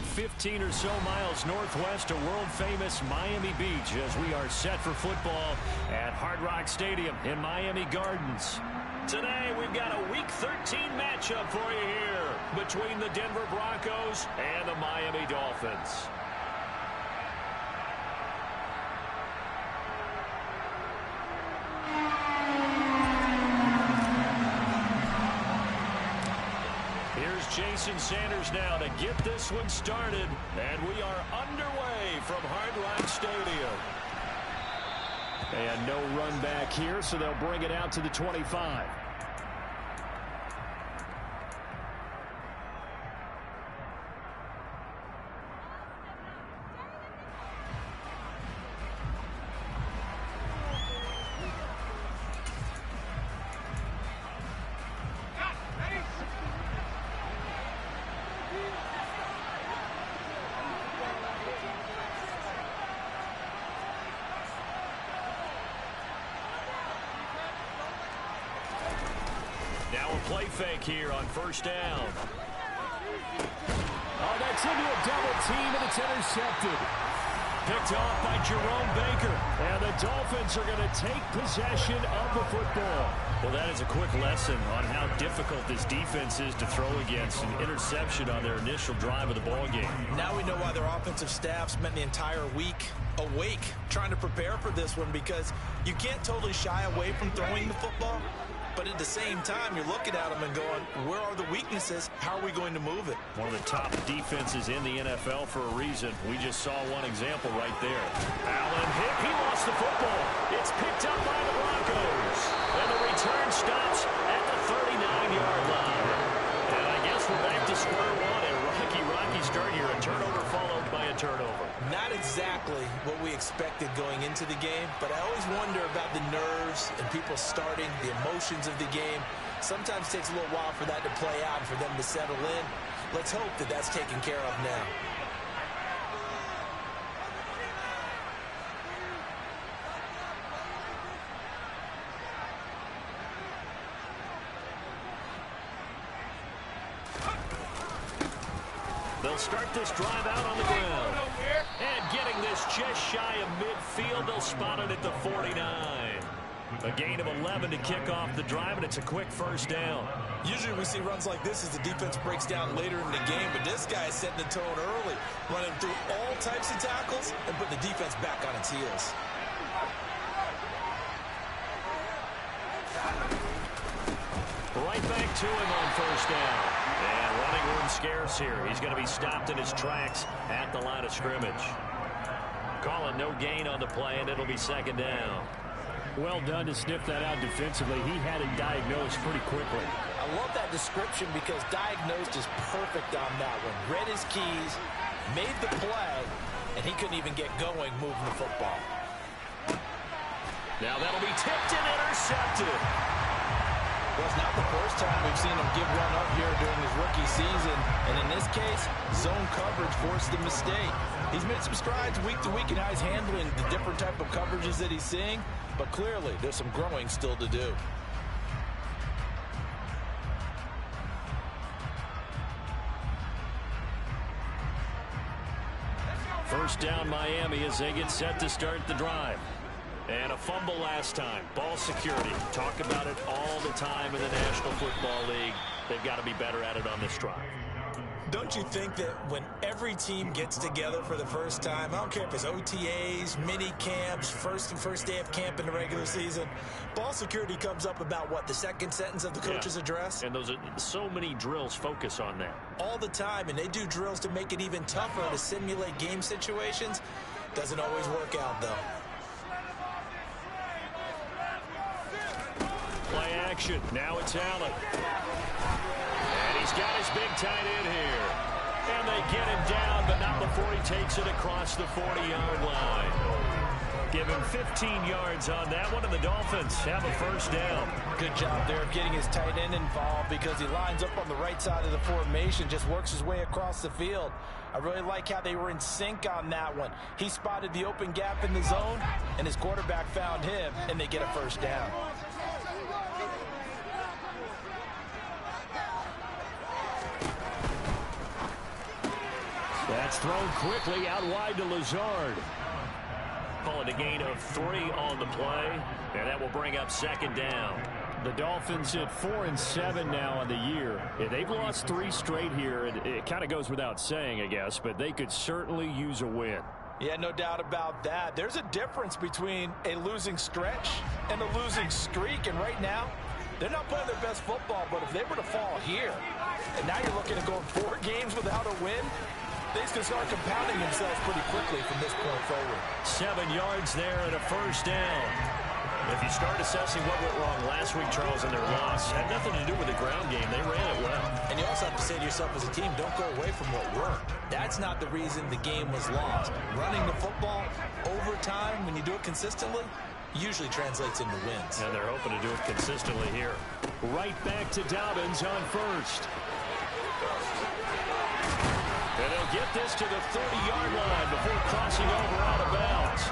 about 15 or so miles northwest of world-famous Miami Beach as we are set for football at Hard Rock Stadium in Miami Gardens. Today, we've got a Week 13 matchup for you here between the Denver Broncos and the Miami Dolphins. Jason Sanders now to get this one started, and we are underway from Hard Rock Stadium. And no run back here, so they'll bring it out to the 25. Now a play fake here on first down. Oh, that's into a double team, and it's intercepted. Picked off by Jerome Baker. And the Dolphins are going to take possession of the football. Well, that is a quick lesson on how difficult this defense is to throw against. An interception on their initial drive of the ball game. Now we know why their offensive staff spent the entire week awake trying to prepare for this one, because you can't totally shy away from throwing the football. But at the same time, you're looking at them and going, where are the weaknesses? How are we going to move it? One of the top defenses in the NFL for a reason. We just saw one example right there. Allen hit. He lost the football. It's picked up by the Broncos. And the return stops at the 39-yard line. And I guess we're back to square one. A rocky start here. A turnover followed by a turnover. Not exactly what we expected going into the game, but I always wonder about the nerves and people starting, the emotions of the game. Sometimes it takes a little while for that to play out and for them to settle in. Let's hope that that's taken care of now. They'll start this drive out on the ground. And getting this just shy of midfield, they'll spot it at the 49. A gain of 11 to kick off the drive, and it's a quick first down. Usually we see runs like this as the defense breaks down later in the game, but this guy is setting the tone early, running through all types of tackles and putting the defense back on its heels. Right back to him on first down. And running room scarce here. He's going to be stopped in his tracks at the line of scrimmage. Calling no gain on the play, and it'll be second down. Well done to sniff that out defensively. He had it diagnosed pretty quickly. I love that description because diagnosed is perfect on that one. Read his keys, made the play, and he couldn't even get going moving the football. Now that'll be tipped and intercepted. Well, it's not the first time we've seen him give one up here during his rookie season. And in this case, zone coverage forced the mistake. He's made some strides week to week in how he's handling the different type of coverages that he's seeing. But clearly, there's some growing still to do. First down Miami as they get set to start the drive. And a fumble last time. Ball security. Talk about it all the time in the National Football League. They've got to be better at it on this drive. Don't you think that when every team gets together for the first time, I don't care if it's OTAs, mini camps, first day of camp in the regular season, ball security comes up about what, the second sentence of the coach's address? And those are so many drills focus on that. All the time, and they do drills to make it even tougher to simulate game situations. Doesn't always work out, though. Play action. Now it's Allen. And he's got his big tight end here. And they get him down, but not before he takes it across the 40-yard line. Give him 15 yards on that one, and the Dolphins have a first down. Good job there of getting his tight end involved because he lines up on the right side of the formation, just works his way across the field. I really like how they were in sync on that one. He spotted the open gap in the zone, and his quarterback found him, and they get a first down. That's thrown quickly out wide to Lazard. Calling a gain of 3 on the play, and that will bring up second down. The Dolphins at 4-7 now on the year. Yeah, they've lost 3 straight here, and it kind of goes without saying, I guess, but they could certainly use a win. Yeah, no doubt about that. There's a difference between a losing stretch and a losing streak, and right now, they're not playing their best football, but if they were to fall here, and now you're looking at going 4 games without a win, things can start compounding themselves pretty quickly from this point forward. 7 yards there and a first down. If you start assessing what went wrong last week, Charles, in their loss, had nothing to do with the ground game. They ran it well. And you also have to say to yourself as a team, don't go away from what worked. That's not the reason the game was lost. Running the football over time, when you do it consistently, usually translates into wins. And they're hoping to do it consistently here. Right back to Dobbins on first. And they'll get this to the 30-yard line before crossing over out of bounds.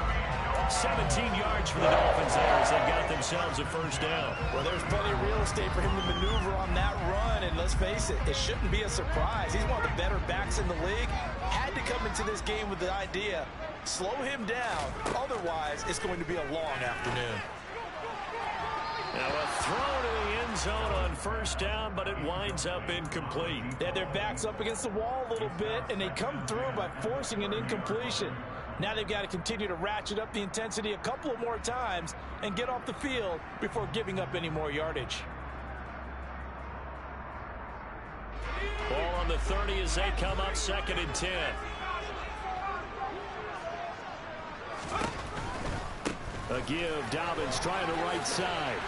17 yards for the Dolphins there as they've got themselves a first down. Well, there's plenty of real estate for him to maneuver on that run, and let's face it, it shouldn't be a surprise. He's one of the better backs in the league. Had to come into this game with the idea, slow him down, otherwise it's going to be a long afternoon. Now a throw to the end zone on first down, but it winds up incomplete. Yeah, their back's up against the wall a little bit, and they come through by forcing an incompletion. Now they've got to continue to ratchet up the intensity a couple of more times and get off the field before giving up any more yardage. Ball on the 30 as they come up 2nd and 10. A give, Dobbins trying the right side.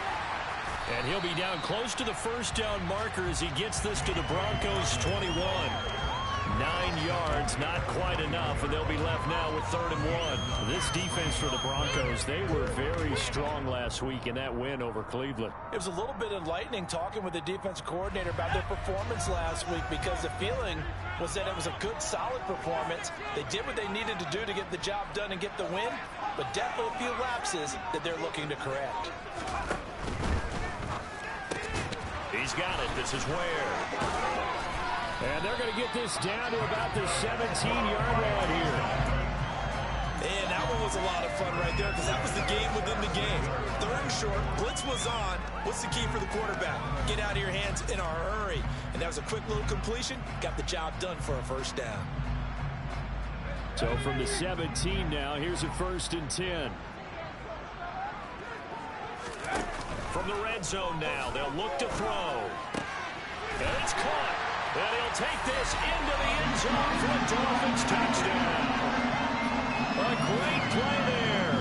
And he'll be down close to the first down marker as he gets this to the Broncos 21. 9 yards, not quite enough, and they'll be left now with 3rd and 1. This defense for the Broncos, they were very strong last week in that win over Cleveland. It was a little bit enlightening talking with the defensive coordinator about their performance last week because the feeling was that it was a good, solid performance. They did what they needed to do to get the job done and get the win, but definitely a few lapses that they're looking to correct. He's got it. This is Ware. And they're going to get this down to about the 17-yard line here. And that one was a lot of fun right there because that was the game within the game. 3rd and short, blitz was on. What's the key for the quarterback? Get out of your hands in a hurry. And that was a quick little completion. Got the job done for a first down. So from the 17 now, here's a 1st and 10. From the red zone now, they'll look to throw. And it's caught. And he'll take this into the end zone for a Dolphins touchdown. A great play there.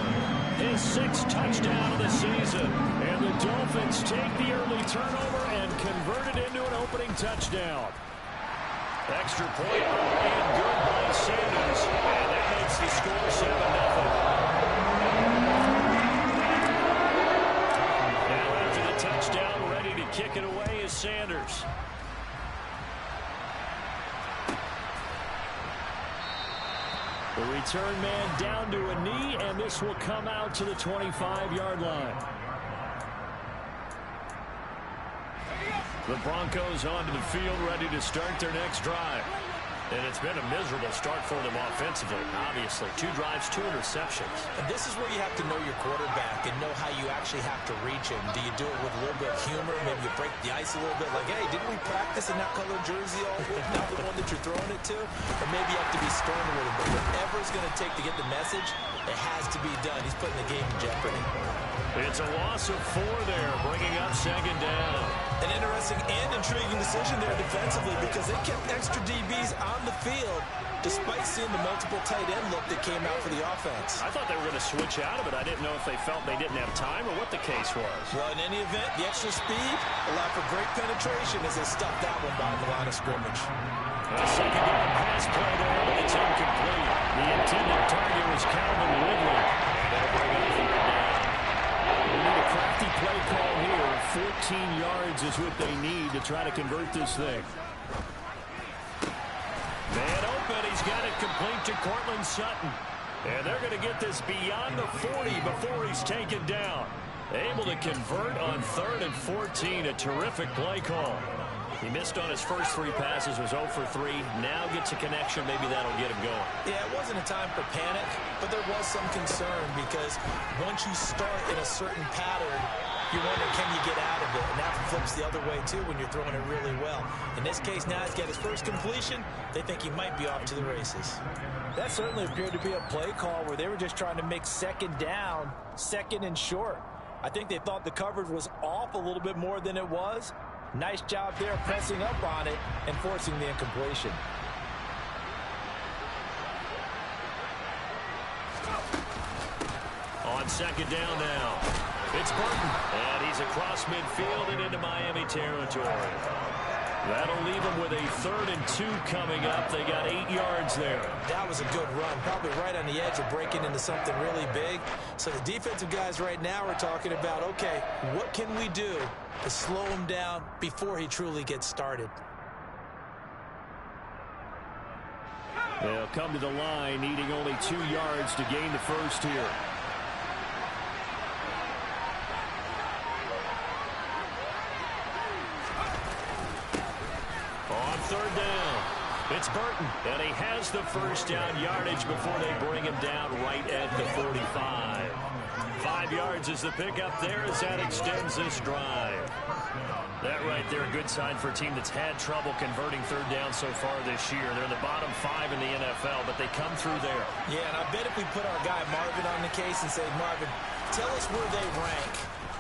His 6th touchdown of the season. And the Dolphins take the early turnover and convert it into an opening touchdown. Extra point and good by Sanders. And that makes the score 7-0. Now after the touchdown, ready to kick it away is Sanders. The return man down to a knee, and this will come out to the 25-yard line. The Broncos onto the field, ready to start their next drive. And it's been a miserable start for them offensively, obviously. 2 drives, 2 interceptions. And this is where you have to know your quarterback and know how you actually have to reach him. Do you do it with a little bit of humor? Maybe you break the ice a little bit like, hey, didn't we practice in that color jersey all week? Not the one that you're throwing it to? Or maybe you have to be stern with him. But whatever it's going to take to get the message, it has to be done. He's putting the game in jeopardy. It's a loss of 4 there, bringing up 2nd down. An interesting and intriguing decision there defensively because they kept extra DBs on the field despite seeing the multiple tight end look that came out for the offense. I thought they were going to switch out of it. I didn't know if they felt they didn't have time or what the case was. Well, in any event, the extra speed allowed for great penetration as they stuffed that one by the line of scrimmage. A 2nd down pass play there, but it's incomplete. The intended target was Calvin Ridley. That'll bring up 3rd down. They need a crafty play call here. 14 yards is what they need to try to convert this thing. Man open. He's got it complete to Cortland Sutton. And they're going to get this beyond the 40 before he's taken down. Able to convert on 3rd and 14. A terrific play call. He missed on his first 3 passes, was 0 for 3. Now gets a connection. Maybe that'll get him going. Yeah, it wasn't a time for panic, but there was some concern because once you start in a certain pattern, you're wondering, can you get out of it? And that flips the other way, too, when you're throwing it really well. In this case, now he's got his first completion. They think he might be off to the races. That certainly appeared to be a play call where they were just trying to make second down, second and short. I think they thought the coverage was off a little bit more than it was. Nice job there pressing up on it and forcing the incompletion. On second down now. It's Burton, and he's across midfield and into Miami territory. That'll leave them with a 3rd and 2 coming up. They got 8 yards there. That was a good run, probably right on the edge of breaking into something really big. So the defensive guys right now are talking about, okay, what can we do to slow him down before he truly gets started? They'll come to the line, needing only 2 yards to gain the first here. On 3rd down, it's Burton, and he has the first down yardage before they bring him down right at the 45. 5 yards is the pickup there as that extends this drive. That right there, a good sign for a team that's had trouble converting 3rd down so far this year. They're in the bottom 5 in the NFL, but they come through there. Yeah, and I bet if we put our guy Marvin on the case and say, Marvin, tell us where they rank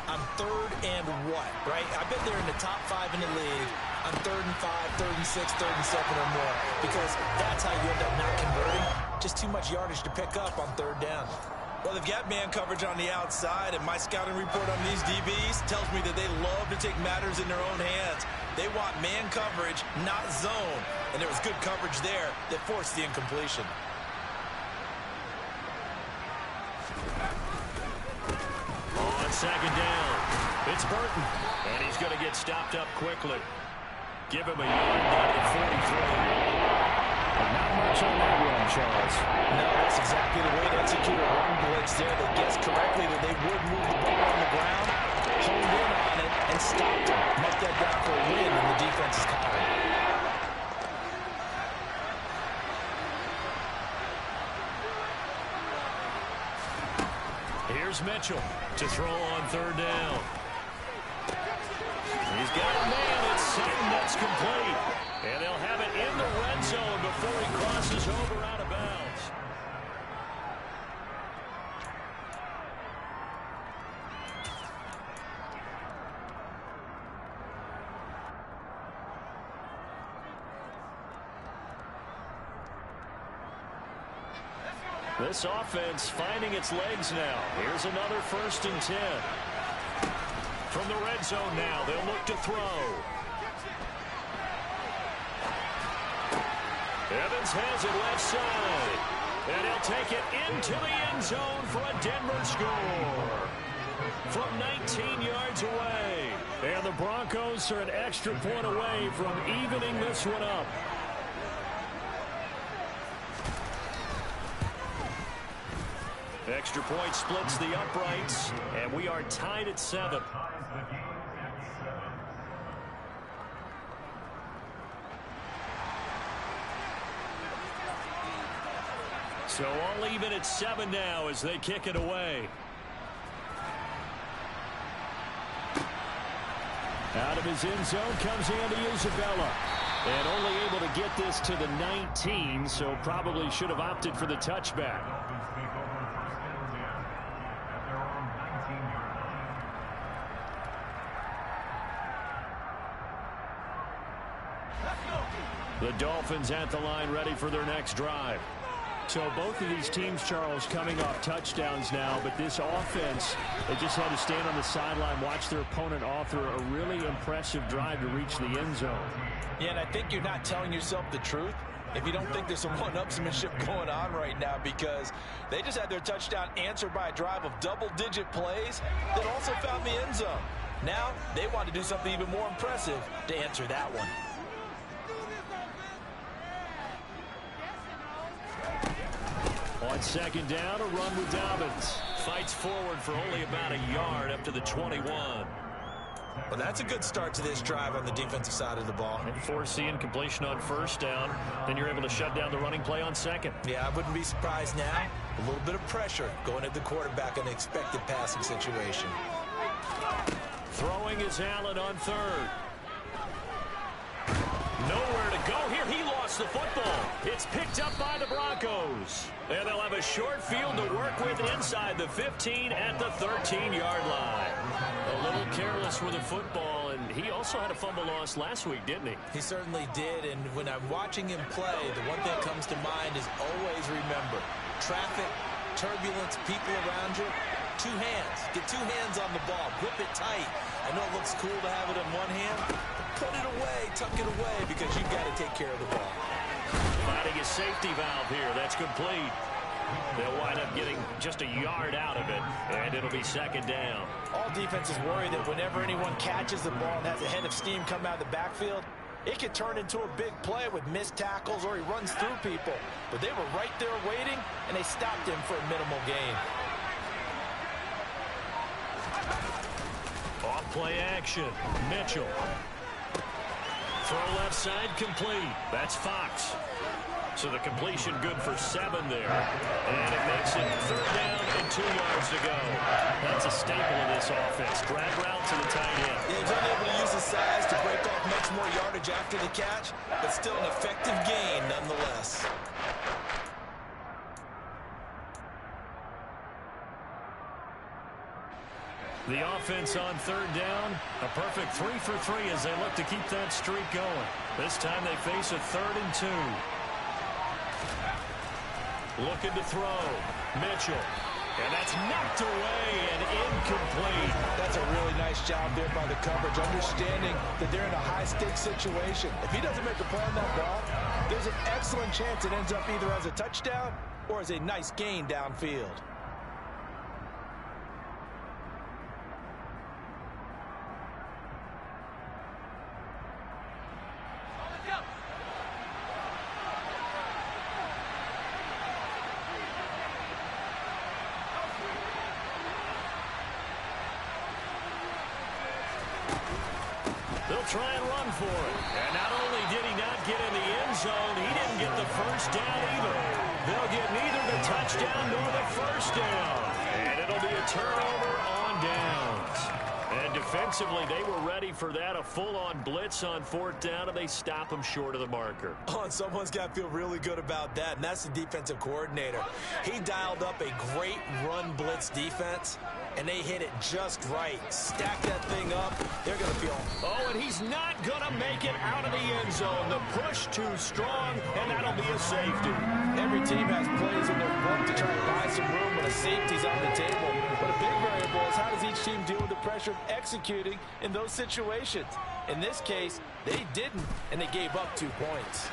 on 3rd and what, right? I bet they're in the top 5 in the league on 3rd and 5, 3rd and 6, 3rd and 7 or more, because that's how you end up not converting. Just too much yardage to pick up on 3rd down. Well, they've got man coverage on the outside, and my scouting report on these DBs tells me that they love to take matters in their own hands. They want man coverage, not zone, and there was good coverage there that forced the incompletion. On second down, it's Burton, and he's going to get stopped up quickly. Give him a yard down at 43. Not much on that run, Charles. No, that's exactly the way to execute a run blitz there. They guessed correctly that they would move the ball on the ground, honed in on it, and stopped him. Mark that down for a win in the defense's column. Here's Mitchell to throw on 3rd down. He's got a man at 7 that's complete. And they'll have it in the red zone before he crosses over out of bounds. This offense finding its legs now. Here's another 1st and 10. From the red zone now, they'll look to throw. Evans has it left side. And he'll take it into the end zone for a Denver score. From 19 yards away. And the Broncos are an extra point away from evening this one up. Extra point splits the uprights, and we are tied at 7. So all even at 7 now as they kick it away. Out of his end zone comes Andy Isabella. And only able to get this to the 19, so probably should have opted for the touchback. The Dolphins at the line ready for their next drive. So both of these teams, Charles, coming off touchdowns now, but this offense, they just had to stand on the sideline, watch their opponent author a really impressive drive to reach the end zone. Yeah, and I think you're not telling yourself the truth if you don't think there's some one-upsmanship going on right now, because they just had their touchdown answered by a drive of double-digit plays that also found the end zone. Now they want to do something even more impressive to answer that one. On second down, a run with Dobbins. Fights forward for only about a yard up to the 21. Well, that's a good start to this drive on the defensive side of the ball. And foreseeing completion on first down, then you're able to shut down the running play on second. Yeah, I wouldn't be surprised now. A little bit of pressure going at the quarterback in an expected passing situation. Throwing is Allen on third. Nowhere to go here. He lost the football. It's picked up by the Broncos. And they'll have a short field to work with inside the 15 at the 13-yard line. A little careless with the football, and he also had a fumble loss last week, didn't he? He certainly did, and when I'm watching him play, the one thing that comes to mind is always remember, traffic, turbulence, people around you, two hands. Get two hands on the ball. Grip it tight. I know it looks cool to have it in one hand, but put it away, tuck it away, because you've got to take care of the ball. Finding a safety valve here. That's complete. They'll wind up getting just a yard out of it, and it'll be second down. All defenses worry that whenever anyone catches the ball and has a head of steam come out of the backfield, it could turn into a big play with missed tackles or he runs through people. But they were right there waiting, and they stopped him for a minimal gain. Off play action. Mitchell. Throw left side complete. That's Fox. So the completion good for 7 there. And it makes it third down and 2 yards to go. That's a staple of this offense. Drag route to the tight end. Yeah, he's unable to use his size to break off much more yardage after the catch, but still an effective gain nonetheless. The offense on third down, a perfect 3 for 3 as they look to keep that streak going. This time they face a 3rd and 2. Looking to throw. Mitchell. And that's knocked away and incomplete. That's a really nice job there by the coverage, understanding that they're in a high-stakes situation. If he doesn't make a play on that ball, there's an excellent chance it ends up either as a touchdown or as a nice gain downfield. They'll try and run for it. And not only did he not get in the end zone, he didn't get the first down either. They'll get neither the touchdown nor the first down. And it'll be a turnover on downs. And defensively, they were ready for that. A full-on blitz on 4th down, and they stop him short of the marker. Oh, and someone's got to feel really good about that, and that's the defensive coordinator. He dialed up a great run blitz defense, and they hit it just right. Stack that thing up. They're going to feel. Oh, and he's not going to make it out of the end zone. The push too strong, and that'll be a safety. Every team has plays in their book to try to buy some room when a safety's on the table. But a big variable is how does each team deal with the pressure of executing in those situations. In this case, they didn't, and they gave up 2 points.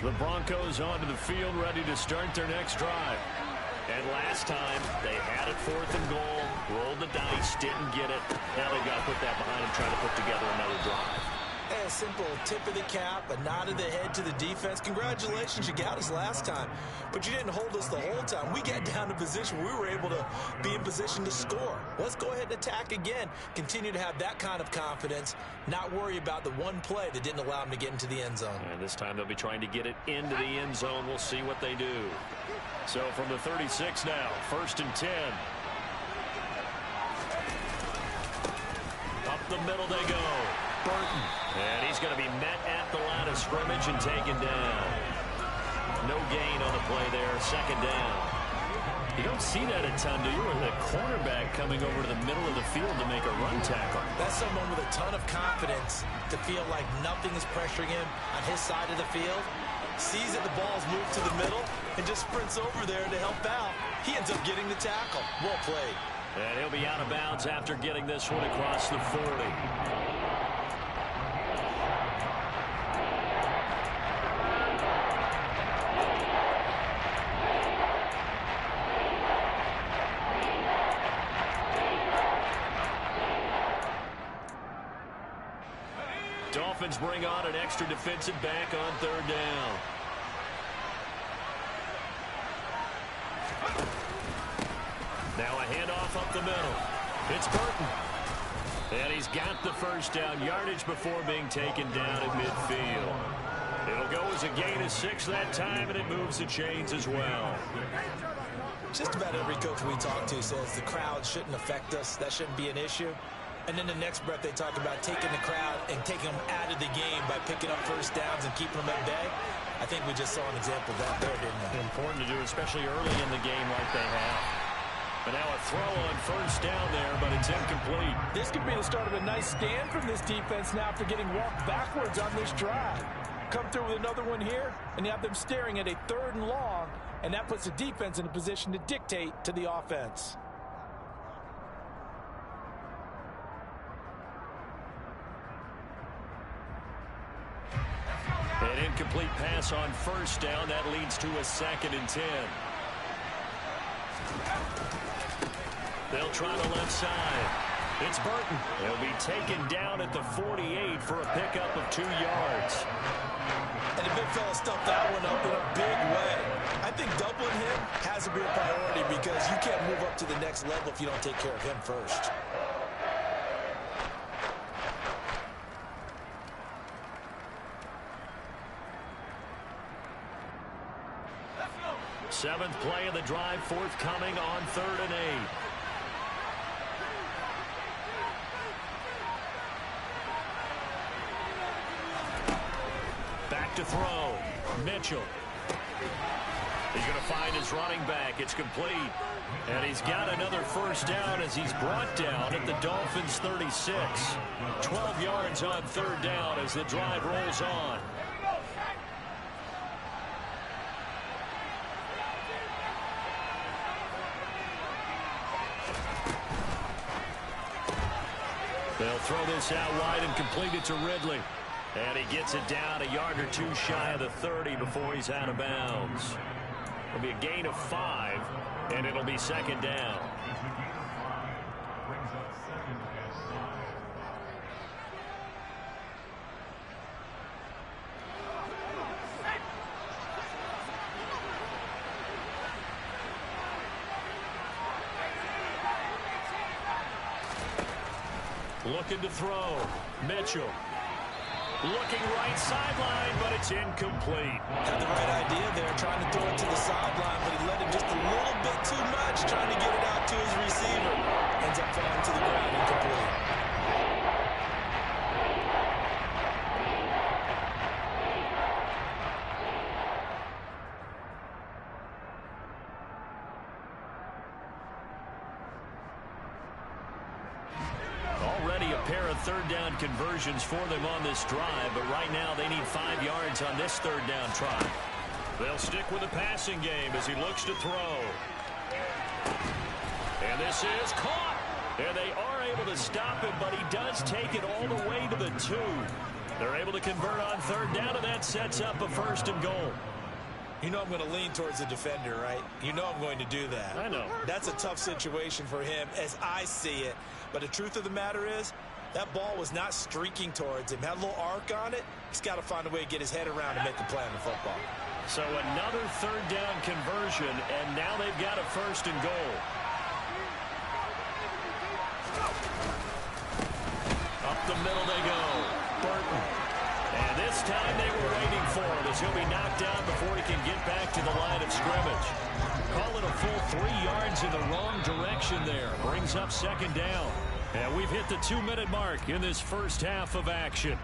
The Broncos onto the field, ready to start their next drive. And last time, they had it 4th and goal, rolled the dice, didn't get it. Now they've got to put that behind them, try to put together another drive. A simple tip of the cap, a nod of the head to the defense. Congratulations, you got us last time. But you didn't hold us the whole time. We got down to position where we were able to be in position to score. Let's go ahead and attack again. Continue to have that kind of confidence, not worry about the one play that didn't allow them to get into the end zone. And this time they'll be trying to get it into the end zone. We'll see what they do. So from the 36 now, 1st and 10. Up the middle they go. Burton. And he's going to be met at the line of scrimmage and taken down. No gain on the play there. 2nd down. You don't see that a ton, do you? Or the cornerback coming over to the middle of the field to make a run tackle. That's someone with a ton of confidence to feel like nothing is pressuring him on his side of the field. Sees that the ball's moved to the middle and just sprints over there to help out. He ends up getting the tackle. Well played. And he'll be out of bounds after getting this one across the 40. Dolphins bring on an extra defensive back on third down. Now a handoff up the middle. It's Burton. And he's got the first down yardage before being taken down at midfield. It'll go as a gain of 6 that time, and it moves the chains as well. Just about every coach we talk to says the crowd shouldn't affect us. That shouldn't be an issue. And then the next breath they talk about taking the crowd and taking them out of the game by picking up first downs and keeping them at bay. I think we just saw an example of that there, didn't we? Important to do, especially early in the game like they have. But now a throw on first down there, but it's incomplete. This could be the start of a nice stand from this defense now after getting walked backwards on this drive. Come through with another one here, and you have them staring at a 3rd and long, and that puts the defense in a position to dictate to the offense. An incomplete pass on first down. That leads to a 2nd and 10. They'll try the left side. It's Burton. He'll be taken down at the 48 for a pickup of 2 yards. And the big fella stuffed that one up in a big way. I think doubling him has to be a priority because you can't move up to the next level if you don't take care of him first. Seventh play of the drive forthcoming on 3rd and 8. Back to throw. Mitchell. He's going to find his running back. It's complete. And he's got another first down as he's brought down at the Dolphins' 36. 12 yards on 3rd down as the drive rolls on. They'll throw this out wide and complete it to Ridley. And he gets it down a yard or 2 shy of the 30 before he's out of bounds. It'll be a gain of 5, and it'll be 2nd down. Looking to throw. Mitchell. Looking right sideline, but it's incomplete. Had the right idea there, trying to throw it to the sideline, but he let him just a little bit too much, trying to get it out to his receiver. Ends up falling to the ground incomplete. Already a pair of 3rd down conversions for them on this drive, but right now they need 5 yards on this 3rd down try. They'll stick with the passing game as he looks to throw. And this is caught. And they are able to stop him, but he does take it all the way to the 2. They're able to convert on 3rd down, and that sets up a 1st and goal. You know I'm going to lean towards the defender, right? You know I'm going to do that. I know. That's a tough situation for him as I see it. But the truth of the matter is, that ball was not streaking towards him. Had a little arc on it. He's got to find a way to get his head around and make a play on the football. So another 3rd down conversion, and now they've got a 1st and goal. Up the middle they go. Burton. And this time they were waiting for him as he'll be knocked down before he can get back to the line of scrimmage. Call it a full 3 yards in the wrong direction there. Brings up 2nd down. And we've hit the 2-minute mark in this first half of action.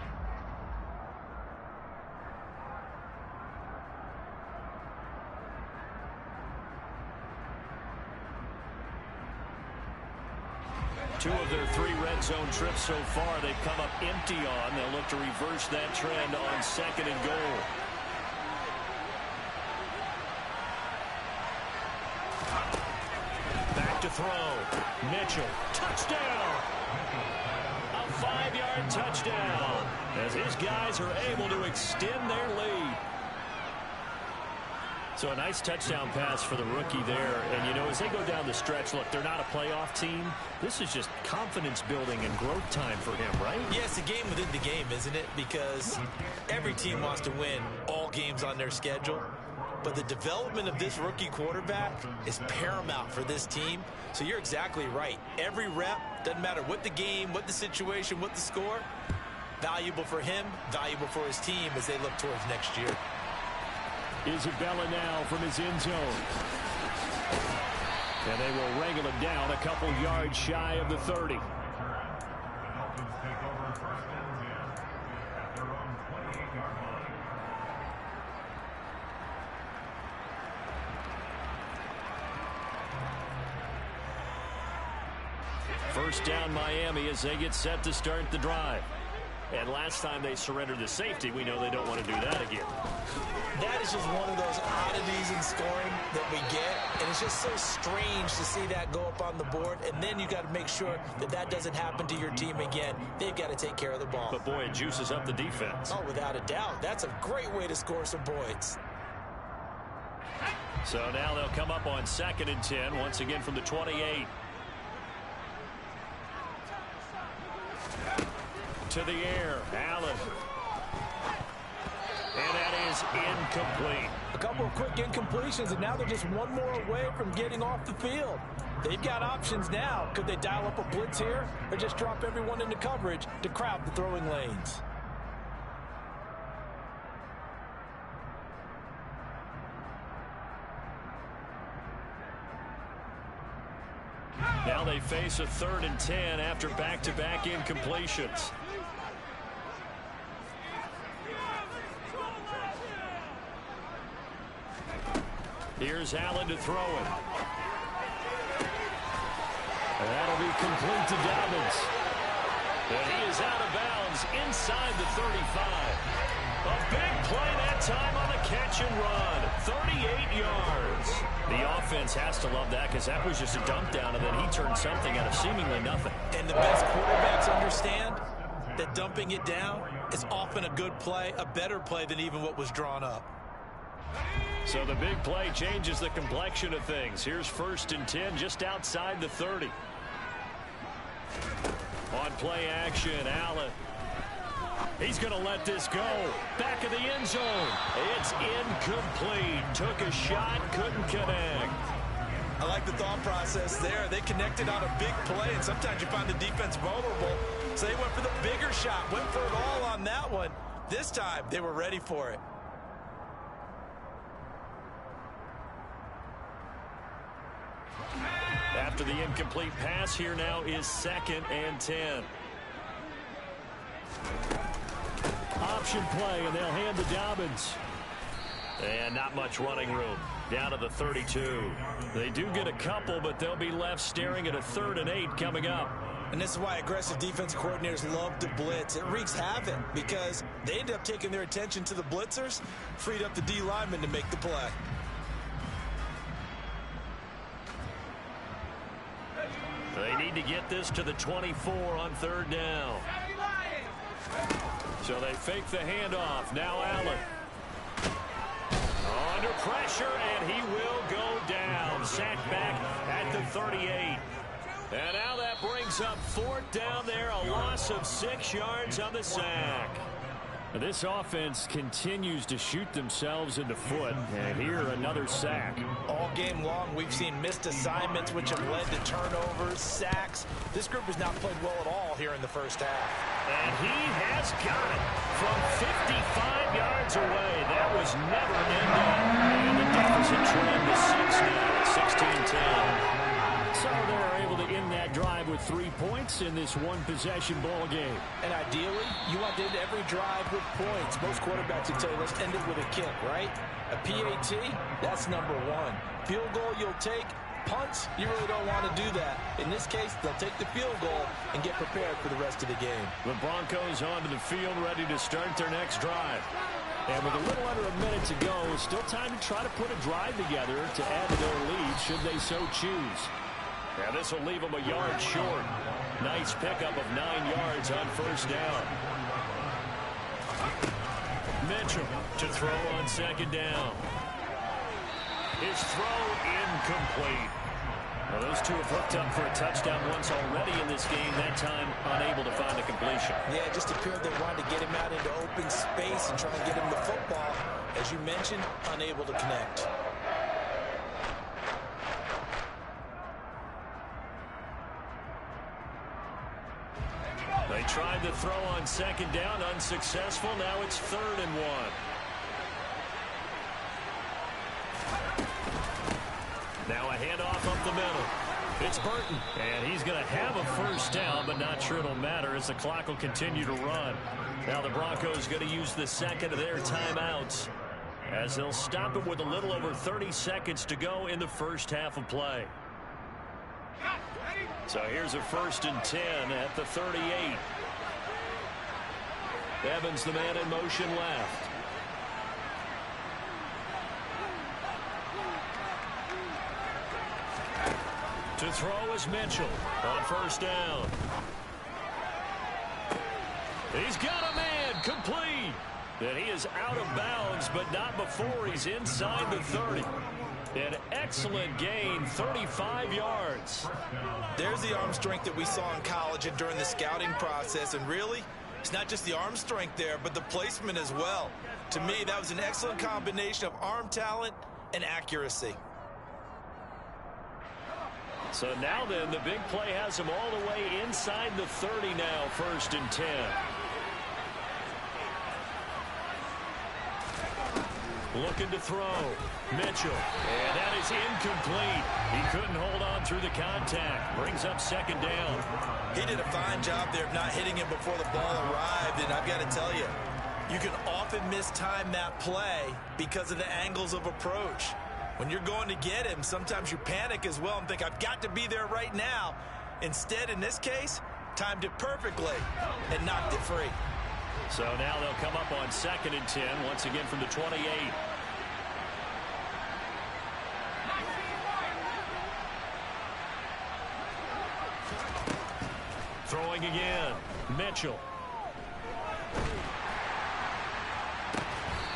Two of their 3 red zone trips so far they've come up empty on. They'll look to reverse that trend on 2nd and goal. Back to throw. Mitchell. Touchdown! A 5-yard So a nice touchdown pass for the rookie there. And, you know, as they go down the stretch, look, they're not a playoff team. This is just confidence building and growth time for him, right? Yeah, it's a game within the game, isn't it? Because every team wants to win all games on their schedule. But the development of this rookie quarterback is paramount for this team. So you're exactly right. Every rep, doesn't matter what the game, what the situation, what the score, valuable for him, valuable for his team as they look towards next year. Isabella now from his end zone. And they will wrangle it down a couple yards shy of the 30. First down Miami as they get set to start the drive. And last time they surrendered the safety, we know they don't want to do that again. That is just one of those oddities in scoring that we get. And it's just so strange to see that go up on the board. And then you got to make sure that that doesn't happen to your team again. They've got to take care of the ball. But, boy, it juices up the defense. Oh, without a doubt. That's a great way to score some points. So now they'll come up on 2nd and 10, once again from the 28. To the air, Allen. And that is incomplete. A couple of quick incompletions, and now they're just one more away from getting off the field. They've got options now. Could they dial up a blitz here or just drop everyone into coverage to crowd the throwing lanes? Now they face a 3rd and 10 after back-to-back incompletions. Here's Allen to throw it. And that'll be complete to Dobbins. And he is out of bounds inside the 35. A big play that time on the catch and run. 38 yards. The offense has to love that because that was just a dump down, and then he turned something out of seemingly nothing. And the best quarterbacks understand that dumping it down is often a good play, a better play than even what was drawn up. So the big play changes the complexion of things. Here's 1st and 10 just outside the 30. On play action, Allen. He's going to let this go. Back of the end zone. It's incomplete. Took a shot, couldn't connect. I like the thought process there. They connected on a big play, and sometimes you find the defense vulnerable. So they went for the bigger shot, went for it all on that one. This time, they were ready for it. After the incomplete pass, here now is 2nd and 10. Option play, and they'll hand to Dobbins. And not much running room. Down to the 32. They do get a couple, but they'll be left staring at a 3rd and 8 coming up. And this is why aggressive defensive coordinators love to blitz. It wreaks havoc because they end up taking their attention to the blitzers, freed up the D lineman to make the play. They need to get this to the 24 on 3rd down. So they fake the handoff. Now Allen. Under pressure, and he will go down. Sacked back at the 38. And now that brings up 4th down there. A loss of 6 yards on the sack. This offense continues to shoot themselves in the foot. And here, another sack. All game long, we've seen missed assignments, which have led to turnovers, sacks. This group has not played well at all here in the first half. And he has got it from 55 yards away. That was never an end down. And the deficit trimmed to 6 now, 16-10. So they're able to end that drive with 3 points in this one-possession ball game. And ideally, you want to end every drive with points. Most quarterbacks would tell you, let's end it with a kick, right? A PAT, that's number 1. Field goal you'll take. Punts, you really don't want to do that. In this case, they'll take the field goal and get prepared for the rest of the game. The Broncos onto the field, ready to start their next drive. And with a little under a minute to go, still time to try to put a drive together to add to their lead, should they so choose. Now this will leave them a yard short. Nice pickup of 9 yards on 1st down. Mitchell to throw on 2nd down. His throw incomplete. Well, those two have hooked up for a touchdown once already in this game, that time unable to find a completion. Yeah, it just appeared they wanted to get him out into open space and try and get him the football. As you mentioned, unable to connect. They tried the throw on second down, unsuccessful. Now it's 3rd and 1. Now a handoff up the middle. It's Burton, and he's going to have a first down, but not sure it'll matter as the clock will continue to run. Now the Broncos going to use the second of their timeouts as they'll stop it with a little over 30 seconds to go in the first half of play. So here's a 1st and 10 at the 38. Evans, the man in motion left. To throw is Mitchell on 1st down. He's got a man complete. And he is out of bounds, but not before he's inside the 30. An excellent gain, 35 yards. There's the arm strength that we saw in college and during the scouting process. And really, it's not just the arm strength there, but the placement as well. To me, that was an excellent combination of arm talent and accuracy. So now then, the big play has him all the way inside the 30 now, 1st and 10. Looking to throw. Mitchell. And that is incomplete. He couldn't hold on through the contact. Brings up 2nd down. He did a fine job there of not hitting him before the ball arrived. And I've got to tell you, you can often mistime that play because of the angles of approach. When you're going to get him, sometimes you panic as well and think, I've got to be there right now. Instead, in this case, timed it perfectly and knocked it free. So now they'll come up on 2nd and 10, once again from the 28. Throwing again, Mitchell.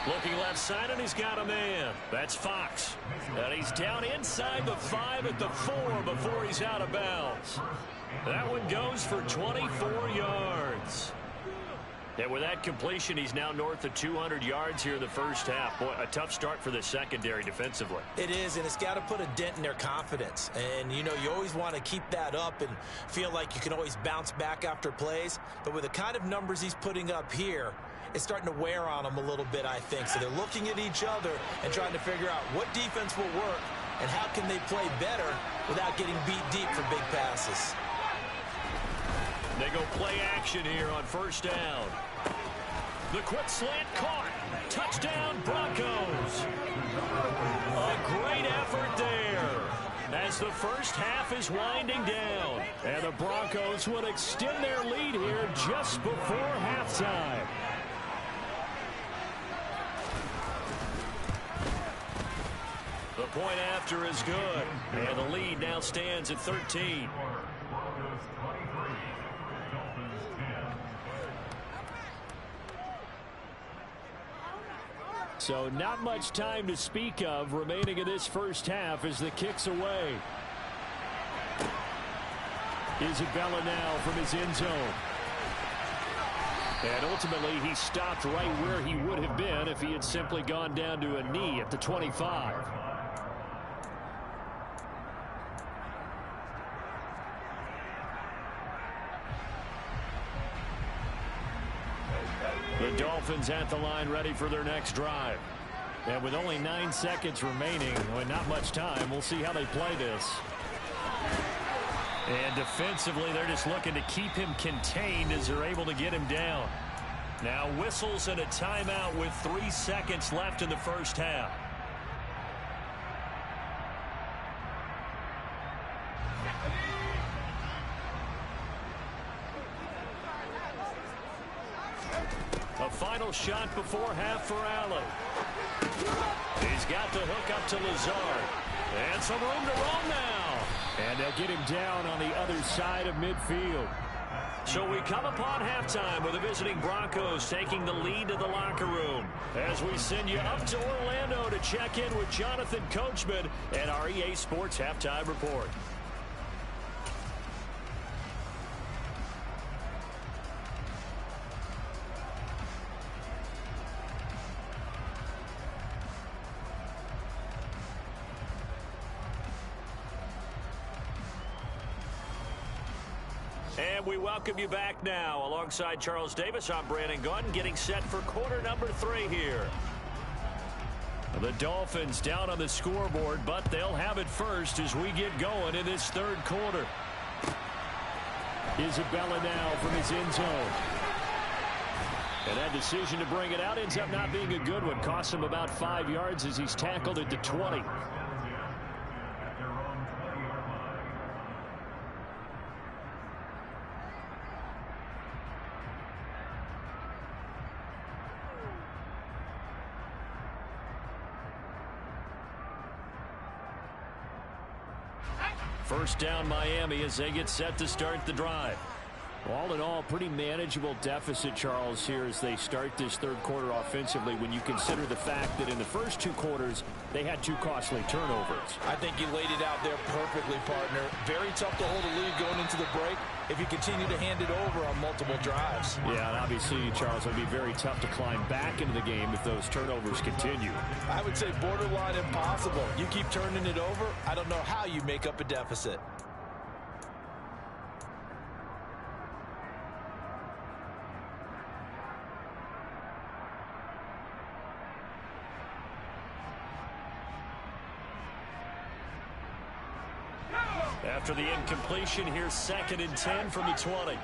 Looking left side, and he's got a man. That's Fox. And he's down inside the 5 at the 4 before he's out of bounds. That one goes for 24 yards. And with that completion, he's now north of 200 yards here in the first half. Boy, a tough start for the secondary defensively. It is, and it's got to put a dent in their confidence. And, you know, you always want to keep that up and feel like you can always bounce back after plays. But with the kind of numbers he's putting up here, it's starting to wear on them a little bit, I think. So they're looking at each other and trying to figure out what defense will work and how can they play better without getting beat deep for big passes. They go play action here on 1st down. The quick slant caught. Touchdown, Broncos. A great effort there as the first half is winding down. And the Broncos will extend their lead here just before halftime. The point after is good. And the lead now stands at 13. So not much time to speak of remaining in this first half as the kick's away. Isabella now from his end zone. And ultimately he stopped right where he would have been if he had simply gone down to a knee at the 25. The Dolphins at the line ready for their next drive. And with only 9 seconds remaining, well, not much time, we'll see how they play this. And defensively, they're just looking to keep him contained as they're able to get him down. Now whistles and a timeout with 3 seconds left in the first half. A final shot before half for Allen. He's got the hook up to Lazard. And some room to roam now. And they'll get him down on the other side of midfield. So we come upon halftime with the visiting Broncos taking the lead to the locker room as we send you up to Orlando to check in with Jonathan Coachman and our EA Sports Halftime Report. And we welcome you back now. Alongside Charles Davis, I'm Brandon Gunn, getting set for quarter number 3 here. The Dolphins down on the scoreboard, but they'll have it first as we get going in this third quarter. Isabella now from his end zone. And that decision to bring it out ends up not being a good one. Costs him about 5 yards as he's tackled at the 20. First down Miami as they get set to start the drive. All in all, pretty manageable deficit, Charles, here as they start this third quarter offensively when you consider the fact that in the first 2 quarters they had 2 costly turnovers. I think you laid it out there perfectly, partner. Very tough to hold a lead going into the break if you continue to hand it over on multiple drives. Yeah, and obviously, Charles, it'll be very tough to climb back into the game if those turnovers continue. I would say borderline impossible. You keep turning it over, I don't know how you make up a deficit. After the incompletion, here's 2nd and 10 from the 20.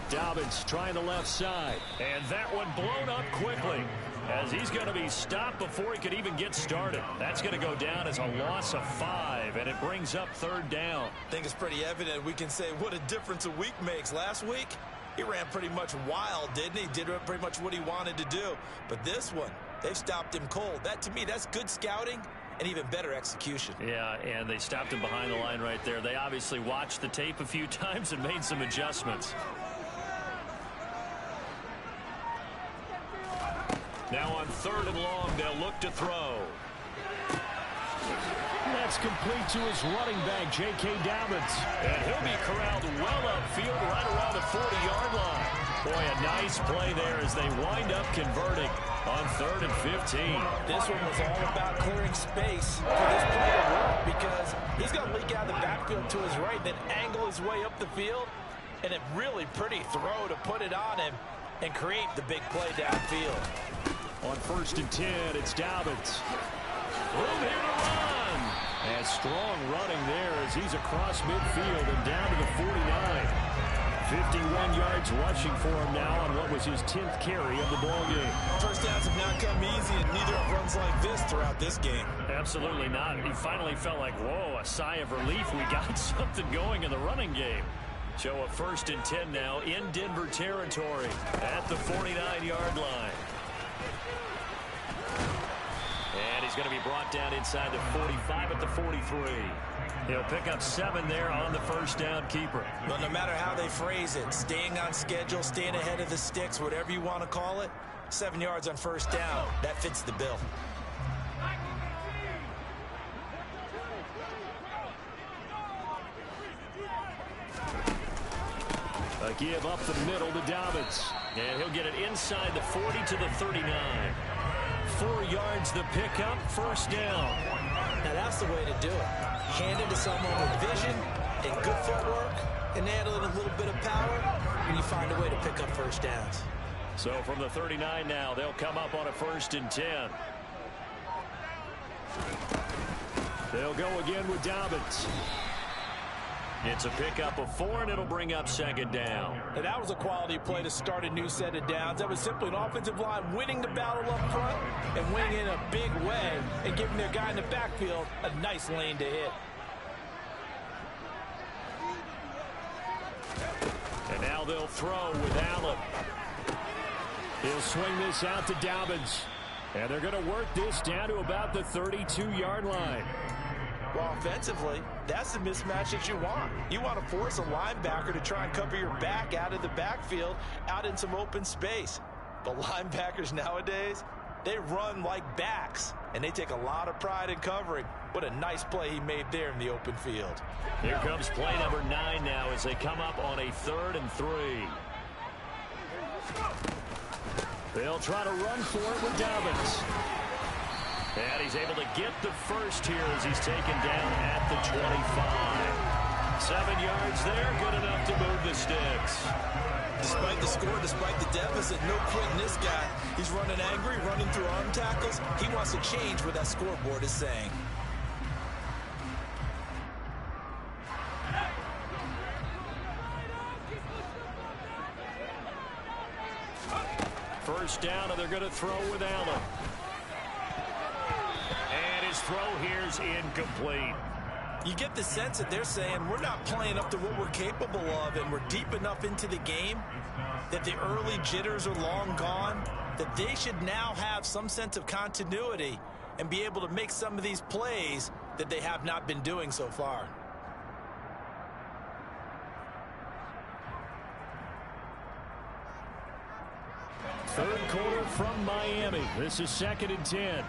Dobbins trying the left side. And that one blown up quickly as he's going to be stopped before he could even get started. That's going to go down as a loss of 5, and it brings up 3rd down. I think it's pretty evident we can say what a difference a week makes. Last week, he ran pretty much wild, didn't he? Did pretty much what he wanted to do. But this one, they've stopped him cold. That, to me, that's good scouting and even better execution. Yeah, and they stopped him behind the line right there. They obviously watched the tape a few times and made some adjustments. Now on 3rd and long, they'll look to throw. That's complete to his running back, J.K. Dobbins. And he'll be corralled well upfield right around the 40-yard line. Boy, a nice play there as they wind up converting on 3rd and 15. This one was all about clearing space for this play to work because he's going to leak out of the backfield to his right, then angle his way up the field, and a really pretty throw to put it on him and create the big play downfield. On 1st and 10, it's Dobbins. Room here to run. And strong running there as he's across midfield and down to the 49. 51 yards rushing for him now on what was his 10th carry of the ball game. First downs have not come easy, and neither have runs like this throughout this game. Absolutely not. He finally felt like, whoa, a sigh of relief. We got something going in the running game. So a 1st and 10 now in Denver territory at the 49-yard line. And he's going to be brought down inside the 45 at the 43. He'll pick up 7 there on the 1st down keeper. But no matter how they phrase it, staying on schedule, staying ahead of the sticks, whatever you want to call it, 7 yards on 1st down, that fits the bill. A give up the middle to Dobbins. And he'll get it inside the 40 to the 39. 4 yards the pickup, 1st down. Now that's the way to do it. Hand it to someone with vision and good footwork and add a little bit of power, and you find a way to pick up 1st downs. So from the 39 now, they'll come up on a 1st and 10. They'll go again with Dobbins. It's a pickup of 4, and it'll bring up 2nd down. And that was a quality play to start a new set of downs. That was simply an offensive line winning the battle up front and winning in a big way and giving their guy in the backfield a nice lane to hit. And now they'll throw with Allen. He'll swing this out to Dobbins. And they're going to work this down to about the 32-yard line. Well, defensively, that's the mismatch that you want. You want to force a linebacker to try and cover your back out of the backfield, out in some open space. The linebackers nowadays, they run like backs, and they take a lot of pride in covering. What a nice play he made there in the open field. Here comes play number 9 now as they come up on a 3rd and 3. They'll try to run for it with Dobbins. And he's able to get the first here as he's taken down at the 25. 7 yards there, good enough to move the sticks. Despite the score, despite the deficit, no quitting this guy. He's running angry, running through arm tackles. He wants to change what that scoreboard is saying. First down, and they're going to throw with Allen. And his throw here's incomplete. You get the sense that they're saying we're not playing up to what we're capable of, and we're deep enough into the game that the early jitters are long gone, that they should now have some sense of continuity and be able to make some of these plays that they have not been doing so far. Third quarter from Miami. This is 2nd and 10.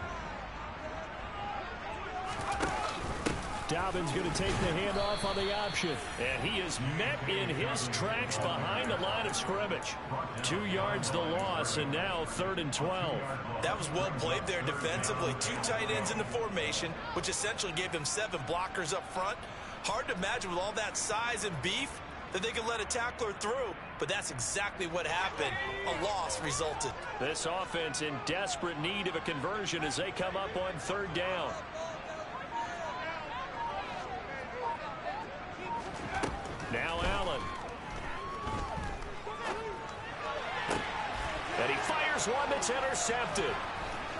Dobbins going to take the handoff on the option. And he is met in his tracks behind the line of scrimmage. 2 yards the loss, and now 3rd and 12. That was well played there defensively. 2 tight ends in the formation, which essentially gave them 7 blockers up front. Hard to imagine with all that size and beef that they could let a tackler through, but that's exactly what happened. A loss resulted. This offense in desperate need of a conversion as they come up on 3rd down. Now Allen. And he fires one that's intercepted.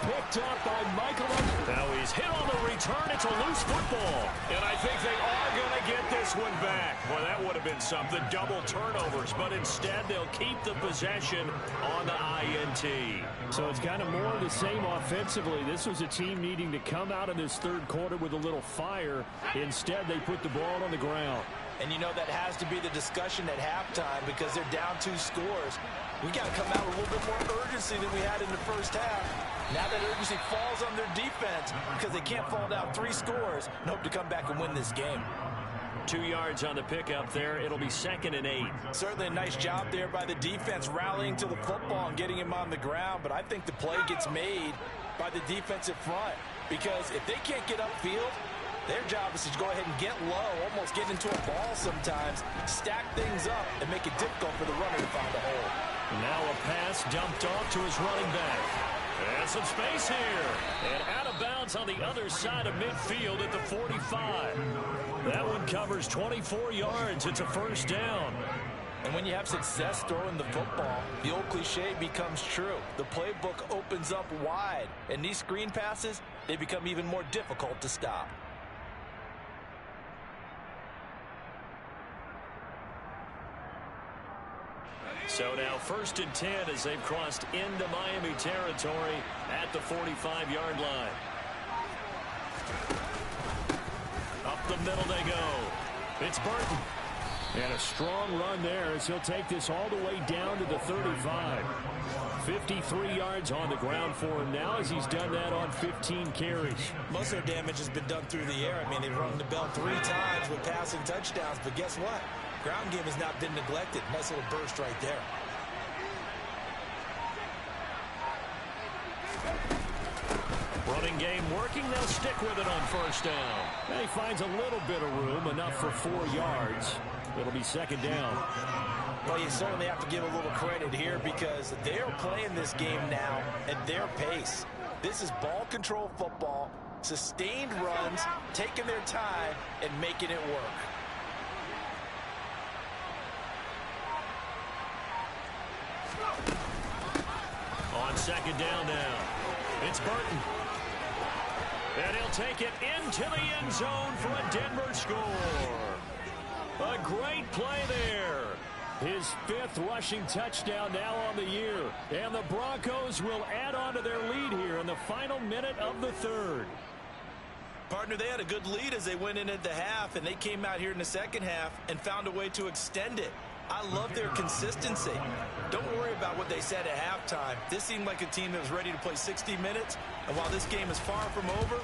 Picked up by Michael. Now he's hit on the return. It's a loose football. And I think they are going to get this one back. Well, that would have been something. Double turnovers. But instead, they'll keep the possession on the INT. So it's kind of more of the same offensively. This was a team needing to come out of this 3rd quarter with a little fire. Instead, they put the ball on the ground. And you know that has to be the discussion at halftime because they're down 2 scores. We got to come out with a little bit more urgency than we had in the first half. Now that urgency falls on their defense because they can't fall down 3 scores and hope to come back and win this game. 2 yards on the pickup there. It'll be 2nd and 8. Certainly a nice job there by the defense rallying to the football and getting him on the ground. But I think the play gets made by the defensive front because if they can't get upfield, their job is to go ahead and get low, almost get into a ball sometimes, stack things up, and make it difficult for the runner to find a hole. Now a pass dumped off to his running back. And some space here. And out of bounds on the other side of midfield at the 45. That one covers 24 yards. It's a 1st down. And when you have success throwing the football, the old cliche becomes true. The playbook opens up wide. And these screen passes, they become even more difficult to stop. So now 1st and 10 as they've crossed into Miami territory at the 45-yard line. Up the middle they go. It's Burton. And a strong run there as he'll take this all the way down to the 35. 53 yards on the ground for him now as he's done that on 15 carries. Most of their damage has been done through the air. I mean, they've rung the bell 3 times with passing touchdowns, but guess what? Ground game has not been neglected. Nice little burst right there. Running game working. They'll stick with it on 1st down. And he finds a little bit of room, enough for 4 yards. It'll be 2nd down. Well, you certainly have to give a little credit here because they're playing this game now at their pace. This is ball control football, sustained runs, taking their time, and making it work. On 2nd down now. It's Burton. And he'll take it into the end zone for a Denver score. A great play there. His 5th rushing touchdown now on the year. And the Broncos will add on to their lead here in the final minute of the 3rd. Partner, they had a good lead as they went in at the half, and they came out here in the second half and found a way to extend it. I love their consistency. Don't worry about what they said at halftime. This seemed like a team that was ready to play 60 minutes, and while this game is far from over,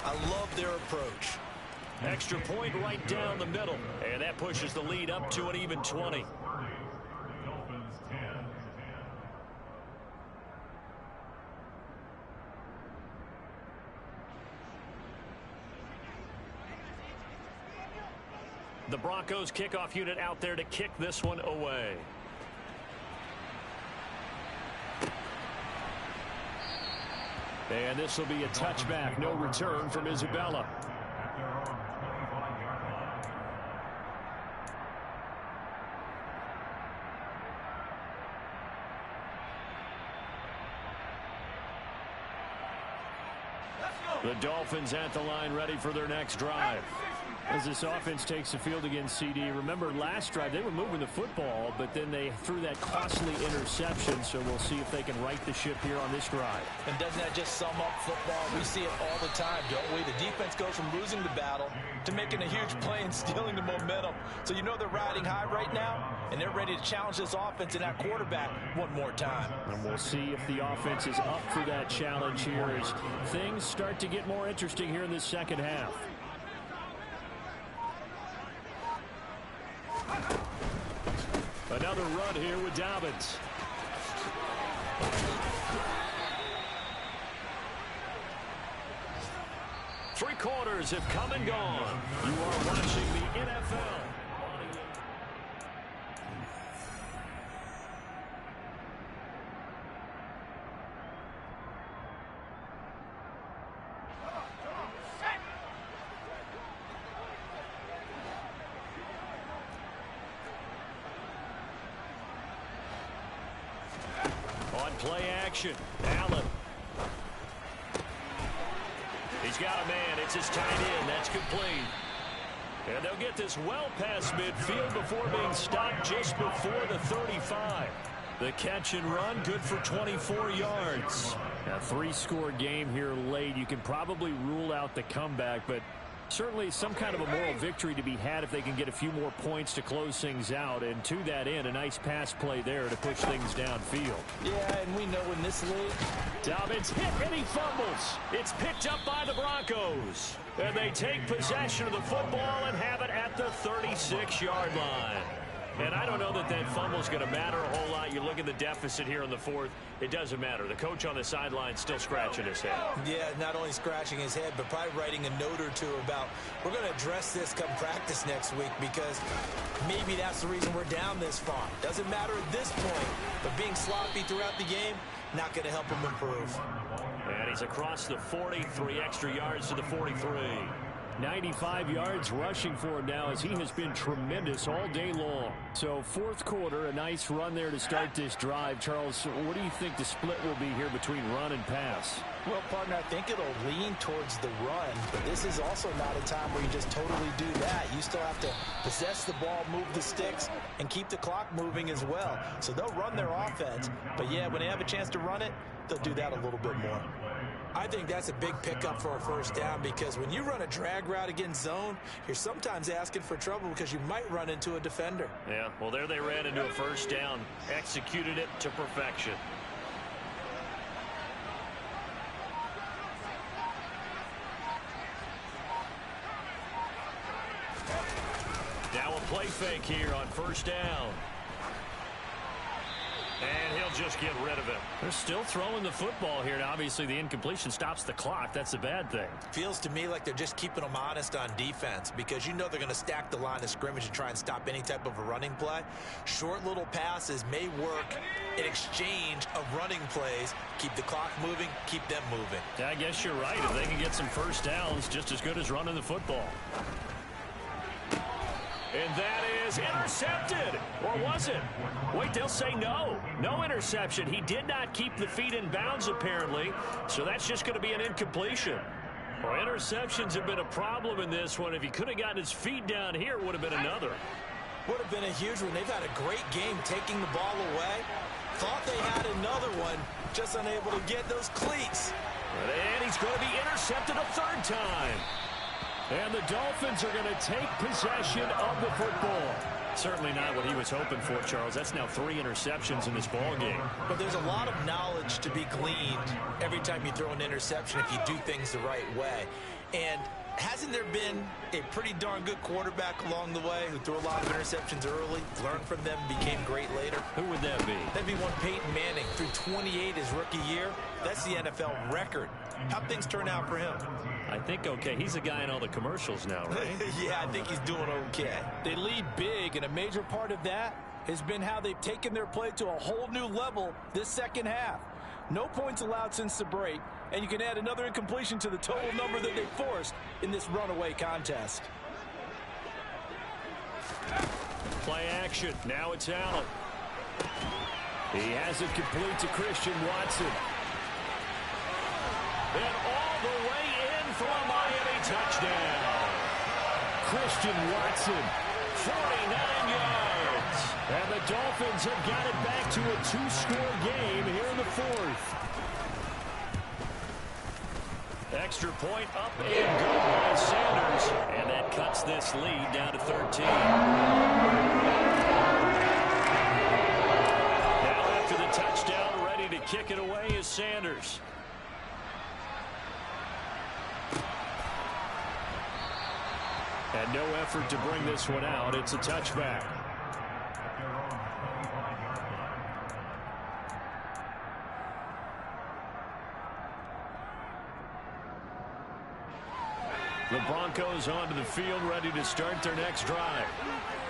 I love their approach. Extra point right down the middle, and that pushes the lead up to an even 20. The Broncos kickoff unit out there to kick this one away. And this will be a touchback. No return from Isabella. The Dolphins at the line ready for their next drive. As this offense takes the field against CD, remember last drive they were moving the football, but then they threw that costly interception, so we'll see if they can right the ship here on this drive. And doesn't that just sum up football? We see it all the time, don't we? The defense goes from losing the battle to making a huge play and stealing the momentum. So you know they're riding high right now, and they're ready to challenge this offense and that quarterback one more time. And we'll see if the offense is up for that challenge here as things start to get more interesting here in this second half. Another run here with Dobbins. Three quarters have come and gone. You are watching the NFL. Play action. Allen. He's got a man. It's his tight end. That's complete. And they'll get this well past midfield before being stopped just before the 35. The catch and run, good for 24 yards. A three-score game here late. You can probably rule out the comeback, but certainly some kind of a moral victory to be had if they can get a few more points to close things out. And to that end, a nice pass play there to push things downfield. Yeah, and we know in this league, Dobbins hit and he fumbles. It's picked up by the Broncos. And they take possession of the football and have it at the 36-yard line. And I don't know that that fumble is going to matter a whole lot. You look at the deficit here in the fourth. It doesn't matter. The coach on the sideline still scratching his head. Yeah, not only scratching his head, but probably writing a note or two about we're going to address this come practice next week because maybe that's the reason we're down this far. Doesn't matter at this point, but being sloppy throughout the game, not going to help him improve. And he's across the 40, 3 extra yards to the 43. 95 yards rushing for him now as he has been tremendous all day long. So fourth quarter, a nice run there to start this drive. Charles, what do you think the split will be here between run and pass? Well, partner, I think it'll lean towards the run, but this is also not a time where you just totally do that. You still have to possess the ball, move the sticks, and keep the clock moving as well. So they'll run their offense, but yeah, when they have a chance to run it, they'll do that a little bit more. I think that's a big pickup for a first down because when you run a drag route against zone, you're sometimes asking for trouble because you might run into a defender. Yeah, well, there they ran into a first down, executed it to perfection. Now a play fake here on first down. And he'll just get rid of it. They're still throwing the football here. Now, obviously, the incompletion stops the clock. That's a bad thing. Feels to me like they're just keeping them honest on defense because you know they're going to stack the line of scrimmage and try and stop any type of a running play. Short little passes may work in exchange of running plays. Keep the clock moving, keep them moving. Yeah, I guess you're right. If they can get some first downs, just as good as running the football. And that is intercepted. Or was it? Wait, they'll say no. No interception. He did not keep the feet in bounds, apparently. So that's just going to be an incompletion. Well, interceptions have been a problem in this one. If he could have gotten his feet down here, it would have been another. Would have been a huge one. They've had a great game taking the ball away. Thought they had another one, just unable to get those cleats. And he's going to be intercepted a third time. And the Dolphins are going to take possession of the football. Certainly not what he was hoping for, Charles. That's now 3 interceptions in this ball game. But there's a lot of knowledge to be gleaned every time you throw an interception if you do things the right way. And hasn't there been a pretty darn good quarterback along the way who threw a lot of interceptions early, learned from them, became great later? Who would that be? That'd be one Peyton Manning, threw 28 his rookie year. That's the NFL record. How'd things turn out for him? I think okay. He's a guy in all the commercials now, right? Yeah, I think he's doing okay. They lead big, and a major part of that has been how they've taken their play to a whole new level this second half. No points allowed since the break, and you can add another incompletion to the total number that they forced in this runaway contest. Play action. Now it's Allen. He has it complete to Christian Watson. And all the way in for a Miami touchdown. Christian Watson. 49 yards. And the Dolphins have got it back to a 2-score game here in the 4th. Extra point up and good by Sanders. And that cuts this lead down to 13. Now after the touchdown, ready to kick it away is Sanders. And no effort to bring this one out. It's a touchback. The Broncos onto the field, ready to start their next drive.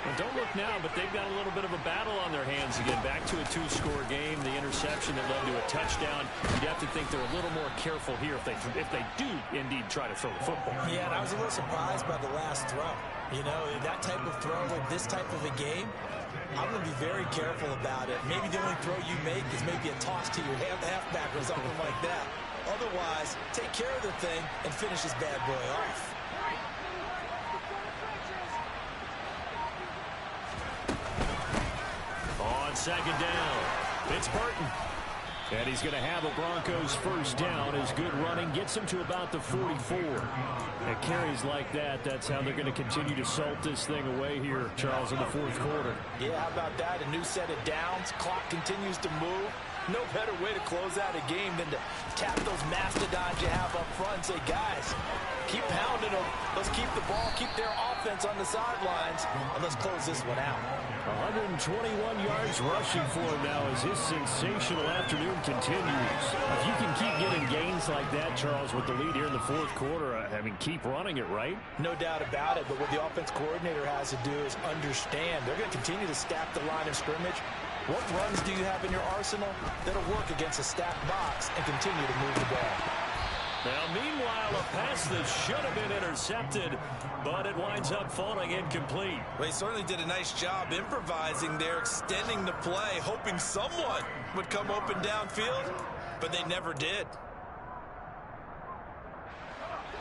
Well, don't look now, but they've got a little bit of a battle on their hands again. Back to a 2-score game. The interception that led to a touchdown. You'd have to think they're a little more careful here if they do indeed try to throw the football. Yeah, and I was a little surprised by the last throw. You know, that type of throw in this type of a game, I'm going to be very careful about it. Maybe the only throw you make is maybe a toss to your halfback or something like that. Otherwise, take care of the thing and finish this bad boy off. On second down, it's Burton. And he's going to have a Broncos first down. His good running gets him to about the 44. And carries like that, that's how they're going to continue to salt this thing away here, Charles, in the 4th quarter. Yeah, how about that? A new set of downs. Clock continues to move. No better way to close out a game than to tap those mastodons you have up front and say, guys, keep pounding them. Let's keep the ball, keep their offense on the sidelines, and let's close this one out. 121 yards rushing for him now as his sensational afternoon continues. If you can keep getting gains like that, Charles, with the lead here in the 4th quarter, I mean, keep running it, right? No doubt about it, but what the offense coordinator has to do is understand. They're going to continue to stack the line of scrimmage. What runs do you have in your arsenal that'll work against a stacked box and continue to move the ball? Now, meanwhile, a pass that should have been intercepted, but it winds up falling incomplete. Well, he certainly did a nice job improvising there, extending the play, hoping someone would come open downfield, but they never did.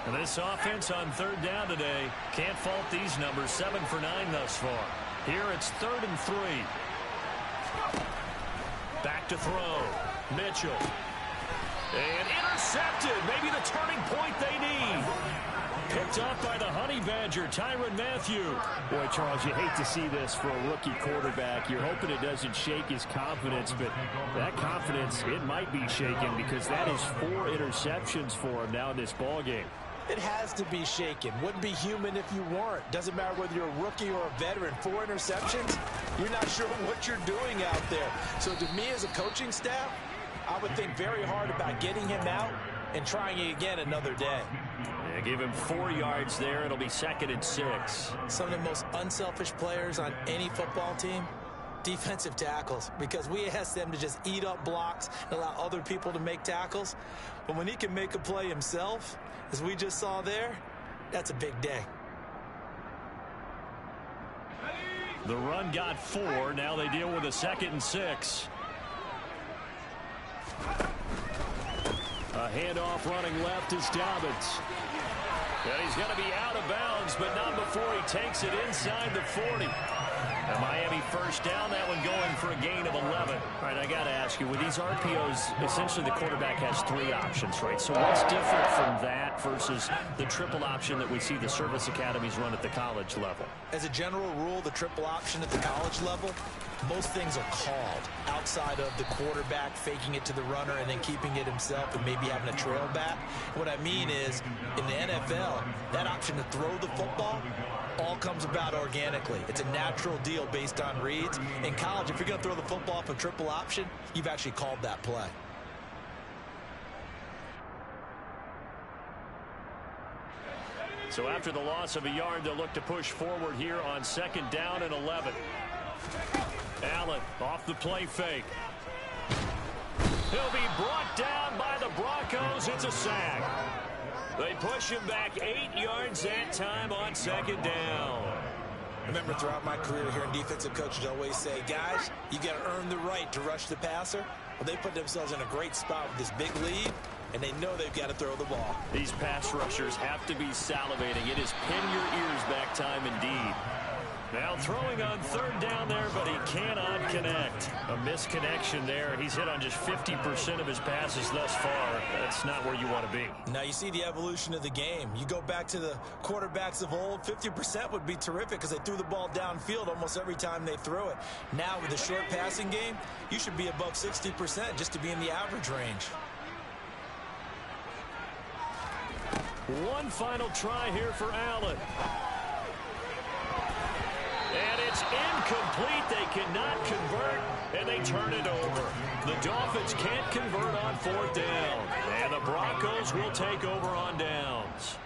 And this offense on 3rd down today can't fault these numbers. 7 for 9 thus far. Here it's 3rd and 3. Back to throw. Mitchell. And intercepted. Maybe the turning point they need. Picked up by the Honey Badger, Tyrann Mathieu. Boy, Charles, you hate to see this for a rookie quarterback. You're hoping it doesn't shake his confidence, but that confidence, it might be shaken because that is 4 interceptions for him now in this ballgame. It has to be shaken. Wouldn't be human if you weren't. Doesn't matter whether you're a rookie or a veteran. 4 interceptions, you're not sure what you're doing out there. So to me as a coaching staff, I would think very hard about getting him out and trying it again another day. Yeah, give him 4 yards there. It'll be 2nd and 6. Some of the most unselfish players on any football team, defensive tackles, because we ask them to just eat up blocks and allow other people to make tackles. But when he can make a play himself, as we just saw there, that's a big day. The run got 4. Now they deal with a 2nd and 6. A handoff running left is Dobbins. And he's going to be out of bounds, but not before he takes it inside the 40. And Miami first down, that one going for a gain of 11. All right, I got to ask you, with these RPOs, essentially the quarterback has 3 options, right? So what's different from that versus the triple option that we see the service academies run at the college level? As a general rule, the triple option at the college level, most things are called outside of the quarterback faking it to the runner and then keeping it himself and maybe having a trail back. What I mean is, in the NFL, that option to throw the football all comes about organically. It's a natural deal based on reads. In college, if you're going to throw the football off a triple option, you've actually called that play. So after the loss of a yard, they'll look to push forward here on 2nd down and 11. Allen off the play fake. He'll be brought down by the Broncos. It's a sack. They push him back 8 yards that time on 2nd down. Remember, throughout my career here in defensive coaches always say, guys, you got to earn the right to rush the passer. Well, they put themselves in a great spot with this big lead, and they know they've got to throw the ball. These pass rushers have to be salivating. It is pin your ears back time indeed. Now throwing on 3rd down there, but he cannot connect. A misconnection there. He's hit on just 50% of his passes thus far. That's not where you want to be. Now you see the evolution of the game. You go back to the quarterbacks of old, 50% would be terrific because they threw the ball downfield almost every time they threw it. Now with the short passing game, you should be above 60% just to be in the average range. One final try here for Allen. And it's incomplete. They cannot convert, and they turn it over. The Dolphins can't convert on 4th down, and the Broncos will take over on downs.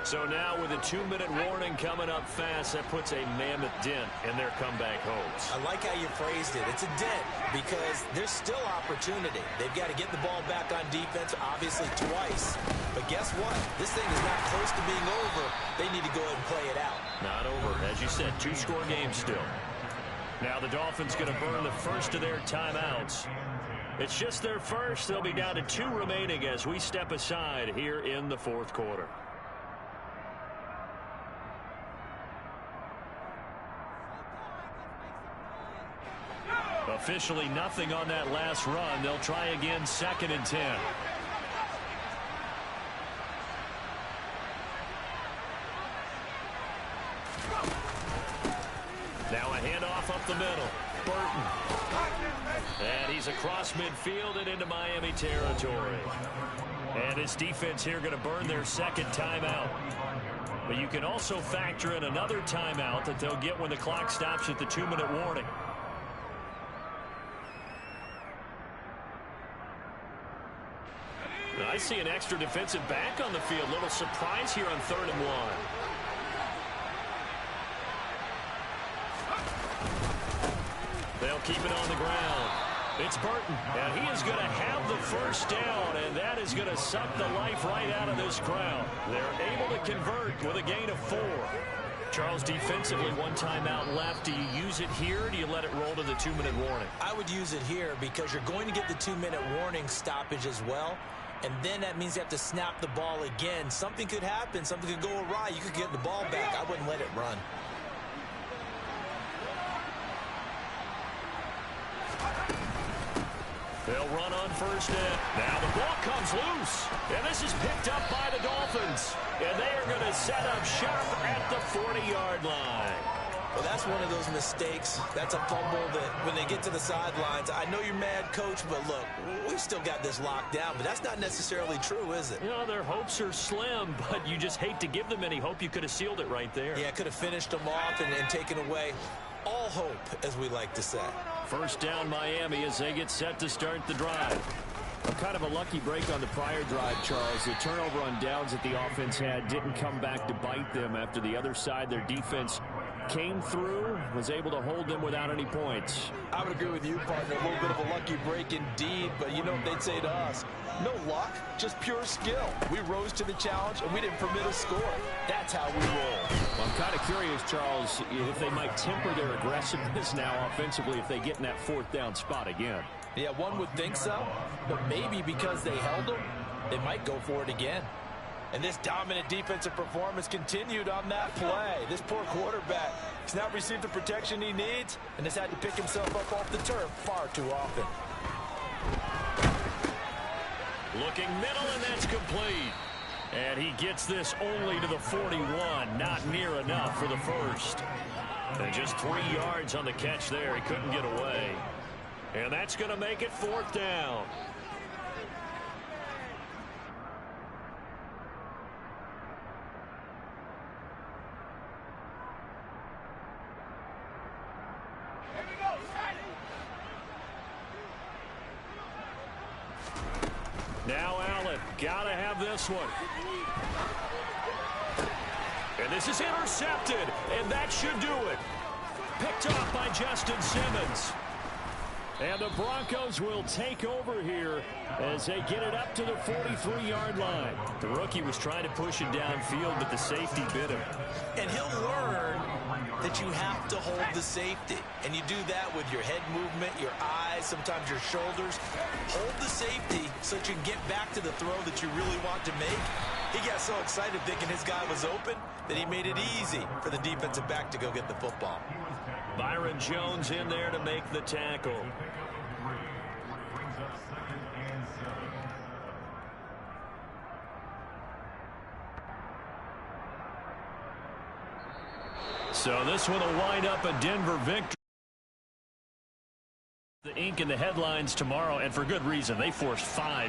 So now with a 2-minute warning coming up fast, that puts a mammoth dent in their comeback hopes. I like how you phrased it. It's a dent because there's still opportunity. They've got to get the ball back on defense, obviously twice. But guess what? This thing is not close to being over. They need to go ahead and play it out. Not over. As you said, 2-score game still. Now the Dolphins going to burn the first of their timeouts. It's just their first. They'll be down to 2 remaining as we step aside here in the 4th quarter. Officially nothing on that last run. They'll try again 2nd and 10. Now a handoff up the middle. Burton. And he's across midfield and into Miami territory. And his defense here going to burn their 2nd timeout. But you can also factor in another timeout that they'll get when the clock stops at the 2-minute warning. I see an extra defensive back on the field. Little surprise here on 3rd and 1. They'll keep it on the ground. It's Burton, and he is going to have the first down, and that is going to suck the life right out of this crowd. They're able to convert with a gain of 4. Charles, defensively, 1 timeout left. Do you use it here, or do you let it roll to the 2-minute warning? I would use it here because you're going to get the 2-minute warning stoppage as well. And then that means you have to snap the ball again. Something could happen. Something could go awry. You could get the ball back. I wouldn't let it run. They'll run on 1st down. Now the ball comes loose. And this is picked up by the Dolphins. And they are going to set up shop at the 40-yard line. Well, that's one of those mistakes. That's a fumble that when they get to the sidelines, I know you're mad, Coach, but look, we've still got this locked down. But that's not necessarily true, is it? You know, their hopes are slim, but you just hate to give them any hope. You could have sealed it right there. Yeah, could have finished them off and taken away all hope, as we like to say. 1st down Miami as they get set to start the drive. Kind of a lucky break on the prior drive, Charles. The turnover on downs that the offense had didn't come back to bite them after the other side. Their defense came through, was able to hold them without any points. I would agree with you, partner. A little bit of a lucky break indeed, but you know what they'd say to us? No luck, just pure skill. We rose to the challenge, and we didn't permit a score. That's how we roll. Well, I'm kind of curious, Charles, if they might temper their aggressiveness now offensively if they get in that 4th down spot again. Yeah, one would think so, but maybe because they held them, they might go for it again. And this dominant defensive performance continued on that play. This poor quarterback has now received the protection he needs and has had to pick himself up off the turf far too often. Looking middle, and that's complete. And he gets this only to the 41. Not near enough for the first. And just 3 yards on the catch there. He couldn't get away. And that's going to make it 4th down. Now Allen, gotta have this one. And this is intercepted, and that should do it. Picked off by Justin Simmons. And the Broncos will take over here as they get it up to the 43-yard line. The rookie was trying to push it downfield, but the safety bit him. And he'll learn that you have to hold the safety. And you do that with your head movement, your eyes, sometimes your shoulders. Hold the safety so that you can get back to the throw that you really want to make. He got so excited thinking his guy was open that he made it easy for the defensive back to go get the football. Byron Jones in there to make the tackle. So this one will wind up a Denver victory. The ink in the headlines tomorrow, and for good reason. They forced 5.